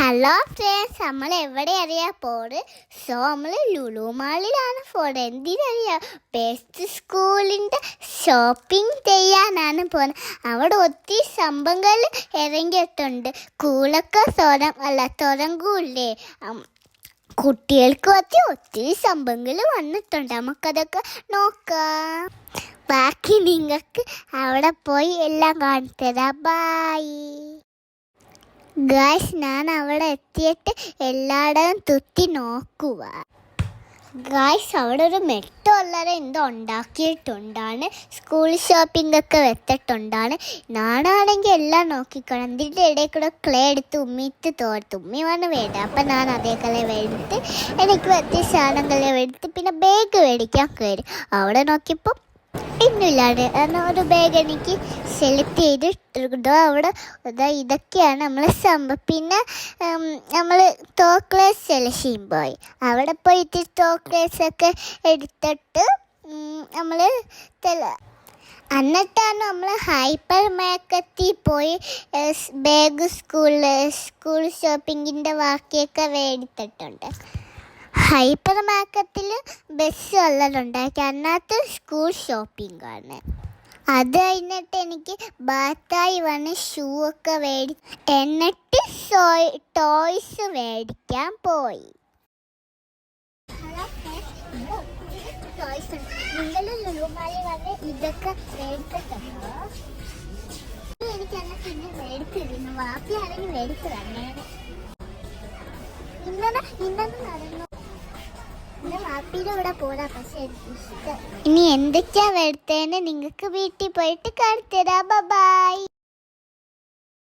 Hello friends, നമ്മൾ എവിടെ അറിയാൻ പോണ്? സോ നമ്മൾ ലുലു മാളിലാണ് പോണത്. എന്തിനറിയാം? ബെസ്റ്റ് സ്കൂളിൻ്റെ ഷോപ്പിംഗ് ചെയ്യാനാണ് പോകുന്നത്. അവിടെ ഒത്തിരി സംഭവങ്ങൾ ഇറങ്ങിയിട്ടുണ്ട്. കൂളൊക്കെ തുറങ്കൂല്ലേ, കുട്ടികൾക്ക് ഒത്തിരി സംഭവങ്ങൾ വന്നിട്ടുണ്ട്. നമുക്കതൊക്കെ നോക്കാം. ബാക്കി നിങ്ങൾക്ക് അവിടെ പോയി എല്ലാം കാണിച്ചു തരാം. ബൈ ഗായ്സ്, ഞാൻ അവിടെ എത്തിയിട്ട് എല്ലായിടവും തുത്തി നോക്കുക. ഗായ്സ്, അവിടെ ഒരു മെട്രോ ഉള്ളത് എന്തോ ഉണ്ടാക്കിയിട്ടുണ്ടാണ്. സ്കൂൾ ഷോപ്പിംഗ് ഒക്കെ വെച്ചിട്ടുണ്ടാണ്. ഞാനാണെങ്കിൽ എല്ലാം നോക്കിക്കണം. ഇതിൻ്റെ ഇടയിൽ കൂടെ ക്ലേ എടുത്ത് ഉമ്മിയിട്ട് തോർത്ത് ഉമ്മി വന്ന് വേണ്ട. അപ്പം ഞാൻ അതേ കളെ എടുത്ത് എനിക്ക് പറ്റിയ സാധനങ്ങളെ എടുത്ത് പിന്നെ ബാഗ് മേടിക്കാൻ കയറി. അവിടെ നോക്കിയപ്പോൾ ഇന്നില്ലാണ്ട് ഒരു ബാഗ് എനിക്ക് സെലക്ട് ചെയ്തിട്ടുണ്ടോ. അവിടെ ഇതൊക്കെയാണ് നമ്മളെ സംഭവം. പിന്നെ നമ്മൾ ചോക്ലേറ്റ് സെലക്ഷൻ പോയി. അവിടെ പോയിട്ട് ചോക്ലേറ്റ്സൊക്കെ എടുത്തിട്ട് നമ്മൾ എന്നിട്ടാണ് നമ്മൾ ഹൈപ്പർ മാർക്കറ്റിൽ പോയി ബാഗ് സ്കൂൾ ഷോപ്പിങ്ങിൻ്റെ ബാക്കിയൊക്കെ മേടിച്ചിട്ടുണ്ട്. ഹൈപ്പർ മാർക്കറ്റിൽ ബസ് ഉള്ളതുണ്ടാക്കി, അതിനകത്ത് സ്കൂൾ ഷോപ്പിംഗ് ആണ്. അത് കഴിഞ്ഞിട്ട് എനിക്ക് ബാത്തായി വന്ന് ഷൂ ഒക്കെ എന്നിട്ട് ടോയ്സ് മേടിക്കാൻ പോയി. നിങ്ങൾ ലുലുമാളിൽ വന്ന് ഇതൊക്കെ മേടിച്ചിട്ടുണ്ടോ? എനിക്ക് എന്നെ പിന്നെ മേടിച്ചിരുന്നു. വാപ്പിയാണെങ്കിൽ മേടിച്ചു തന്നെ. ഇന്നലെ നടന്നു. ഇനി എന്തൊക്കെയാ വരുത്തേന്ന് നിങ്ങൾക്ക് വീട്ടിൽ പോയിട്ട് കാണിച്ചു തരാം. ബൈ.